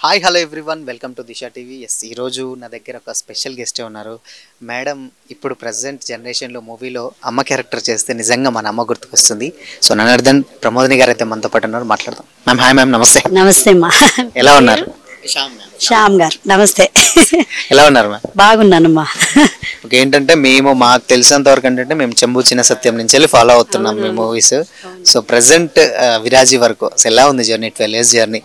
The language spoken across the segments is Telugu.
Hi hello everyone welcome to Disha TV. Yes, ఈరోజు నా దగ్గర ఒక స్పెషల్ గెస్టే ఉన్నారు మేడం. ఇప్పుడు ప్రజెంట్ జనరేషన్లో మూవీలో అమ్మ క్యారెక్టర్ చేస్తే నిజంగా మన అమ్మ గుర్తుకొస్తుంది. సో నన్నర్దన్ ప్రమోదిని గారు అయితే మనతో పాటు ఉన్నారు, మాట్లాడదాం. మ్యామ్ హాయ్ మ్యామ్, నమస్తే. నమస్తే అమ్మా. ఎలా ఉన్నారు? శ్యామ్ గారు నమస్తే. ఎలా ఉన్నారు మ్యామ్? బాగున్నానమ్మా. ఓకే, ఏంటంటే మేము మాకు తెలిసినంత వరకు ఏంటంటే మేము చెంబు చిన్న సత్యం నుంచి వెళ్ళి ఫాలో అవుతున్నాం మీ మూవీస్. సో ప్రజెంట్ విరాజీ వరకు ఎలా ఉంది జర్నీ, 12 years జర్నీ?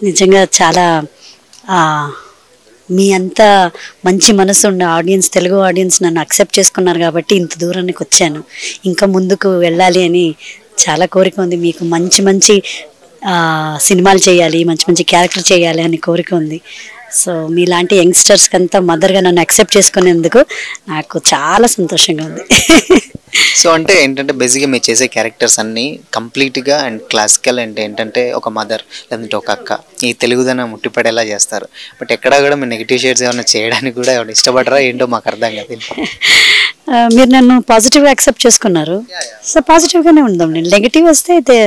నిజంగా చాలా మీ అంత మంచి మనసు ఉన్న ఆడియన్స్, తెలుగు ఆడియన్స్ నన్ను అక్సెప్ట్ చేసుకున్నారు కాబట్టి ఇంత దూరానికి వచ్చాను. ఇంకా ముందుకు వెళ్ళాలి అని చాలా కోరిక ఉంది. మీకు మంచి మంచి సినిమాలు చేయాలి, మంచి మంచి క్యారెక్టర్ చేయాలి అని కోరిక ఉంది. సో మీలాంటి యంగ్స్టర్స్కి అంతా మదర్గా నన్ను అక్సెప్ట్ చేసుకునేందుకు నాకు చాలా సంతోషంగా ఉంది. సో అంటే ఏంటంటే బేసిక్గా మీరు చేసే క్యారెక్టర్స్ అన్నీ కంప్లీట్గా అండ్ క్లాసికల్ అండ్ ఏంటంటే ఒక మదర్ లేదంటే ఒక అక్క ఈ తెలుగుదనం ముట్టిపడేలా చేస్తారు. బట్ ఎక్కడా కూడా మీరు నెగిటివ్ షేడ్స్ ఏమైనా చేయడానికి కూడా ఏమైనా ఇష్టపడరా ఏంటో మాకు అర్థం కాదు. మీరు నన్ను పాజిటివ్గా యాక్సెప్ట్ చేసుకున్నారు, సో పాజిటివ్గానే ఉందాం. నేను నెగిటివ్ వస్తే అయితే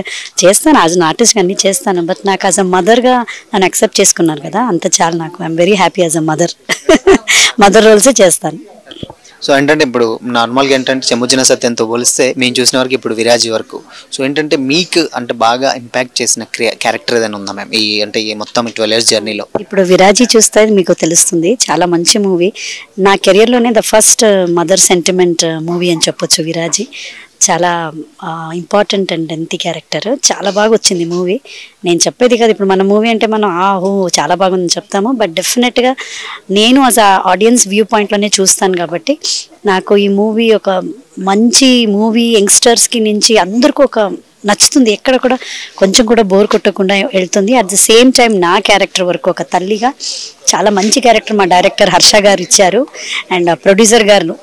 చేస్తాను, యాజ్ అన్ ఆర్టిస్ట్గా అన్నీ చేస్తాను. బట్ నాకు యాజ్ అ మదర్గా నన్ను యాక్సెప్ట్ చేసుకున్నారు కదా, అంత చాలు నాకు. I'm very happy as a mother. Mother రోల్సే చేస్తాను. సో ఏంటంటే ఇప్పుడు నార్మల్గా ఏంటంటే చెంబుచిన సత్యంతో పోలిస్తే మేము చూసిన వరకు ఇప్పుడు విరాజీ వరకు సో ఏంటంటే మీకు అంటే బాగా ఇంపాక్ట్ చేసిన క్యారెక్టర్ ఏదైనా ఉందా మ్యామ్ ఈ అంటే ఈ మొత్తం 12 years జర్నీలో? ఇప్పుడు విరాజీ చూస్తే మీకు తెలుస్తుంది, చాలా మంచి మూవీ. నా కెరియర్లోనే the first mother sentiment movie అని చెప్పొచ్చు విరాజీ. చాలా ఇంపార్టెంట్ అండ్ లెంతీ క్యారెక్టర్, చాలా బాగా వచ్చింది మూవీ. నేను చెప్పేది కాదు, ఇప్పుడు మన మూవీ అంటే మనం చాలా బాగుందని చెప్తాము. బట్ డెఫినెట్గా నేను యాజ్ ఆ ఆడియన్స్ వ్యూ పాయింట్లోనే చూస్తాను కాబట్టి నాకు ఈ మూవీ ఒక మంచి మూవీ, యంగ్స్టర్స్కి నుంచి అందరికీ ఒక నచ్చుతుంది. ఎక్కడ కూడా కొంచెం కూడా బోర్ కొట్టకుండా వెళ్తుంది. అట్ ద సేమ్ టైం నా క్యారెక్టర్ వరకు ఒక తల్లిగా చాలా మంచి క్యారెక్టర్ మా డైరెక్టర్ హర్ష గారు ఇచ్చారు. అండ్ ప్రొడ్యూసర్ గారు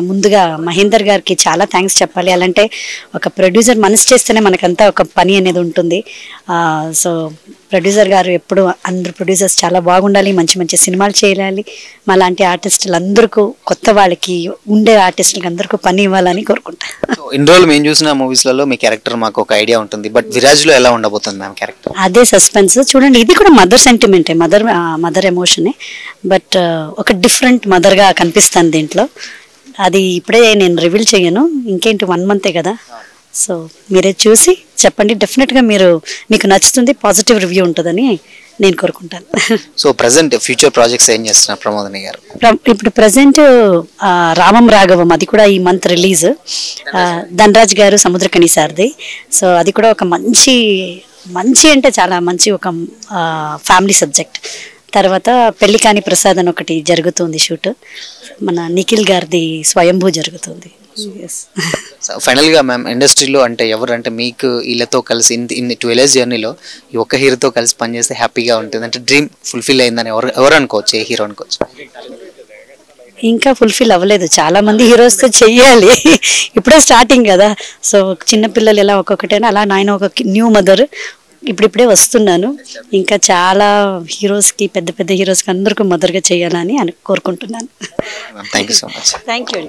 ముందుగా మహేందర్ గారికి చాలా థ్యాంక్స్ చెప్పాలి. అలాంటే ఒక ప్రొడ్యూసర్ మనసు చేస్తేనే మనకంతా ఒక పని అనేది ఉంటుంది. సో ప్రొడ్యూసర్ గారు ఎప్పుడు అందరు ప్రొడ్యూసర్స్ చాలా బాగుండాలి, మంచి మంచి సినిమాలు చేయాలి. మా లాంటి ఆర్టిస్టులు అందరికీ, కొత్త వాళ్ళకి, ఉండే ఆర్టిస్టులకి అందరికీ పని ఇవ్వాలని కోరుకుంటా. ఇన్ని రోజులు మేము చూసిన మూవీస్లలో మీ క్యారెక్టర్ మాకు ఒక ఐడియా ఉంటుంది, బట్ విరాజ్లో ఎలా ఉండబోతుంది మ్యామ్ క్యారెక్టర్? అదే సస్పెన్స్. చూడండి, ఇది కూడా మదర్ సెంటిమెంటే, మదర్ ఎమోషనే. బట్ ఒక డిఫరెంట్ మదర్గా కనిపిస్తాను దీంట్లో. అది ఇప్పుడే నేను రివీల్ చేయను, ఇంకేంటి 1 month కదా. సో మీరే చూసి చెప్పండి, డెఫినెట్గా మీకు నచ్చుతుంది, పాజిటివ్ రివ్యూ ఉంటుందని నేను కోరుకుంటాను. సో ప్రజెంట్ ఫ్యూచర్ ప్రాజెక్ట్స్ ఏం చేస్తున్నారు ప్రమోదిని గారు? ఇప్పుడు ప్రజెంట్ రామం రాఘవం, అది కూడా ఈ మంత్ రిలీజ్. ధనరాజ్ గారు, సముద్రకని సార్ది. సో అది కూడా ఒక మంచి అంటే చాలా మంచి ఒక ఫ్యామిలీ సబ్జెక్ట్. తర్వాత పెళ్లి కాని ప్రసాద్ అని ఒకటి జరుగుతుంది షూట్, మన నిఖిల్ గారిది స్వయంభూ జరుగుతుంది. ఫైనల్ గా మ్యామ్ ఇండస్ట్రీలో అంటే ఎవరు అంటే మీకు వీళ్ళతో కలిసి ఇన్ని 12 years జర్నీలో ఈ ఒక్క హీరోతో కలిసి పనిచేస్తే హ్యాపీగా ఉంటుంది అంటే డ్రీమ్ ఫుల్ఫిల్ అయిందని ఎవరు అనుకోవచ్చు? ఏ హీరో అనుకోవచ్చు? ఇంకా ఫుల్ఫిల్ అవ్వలేదు, చాలా మంది హీరోస్తో చెయ్యాలి. ఇప్పుడే స్టార్టింగ్ కదా. సో చిన్నపిల్లలు ఎలా ఒక్కొక్కటైనా అలా నాయన ఒక న్యూ మదర్, ఇప్పుడిప్పుడే వస్తున్నాను. ఇంకా చాలా హీరోస్కి, పెద్ద పెద్ద హీరోస్కి అందరికీ మదర్గా చేయాలని కోరుకుంటున్నాను. Thank you so much. Thank you.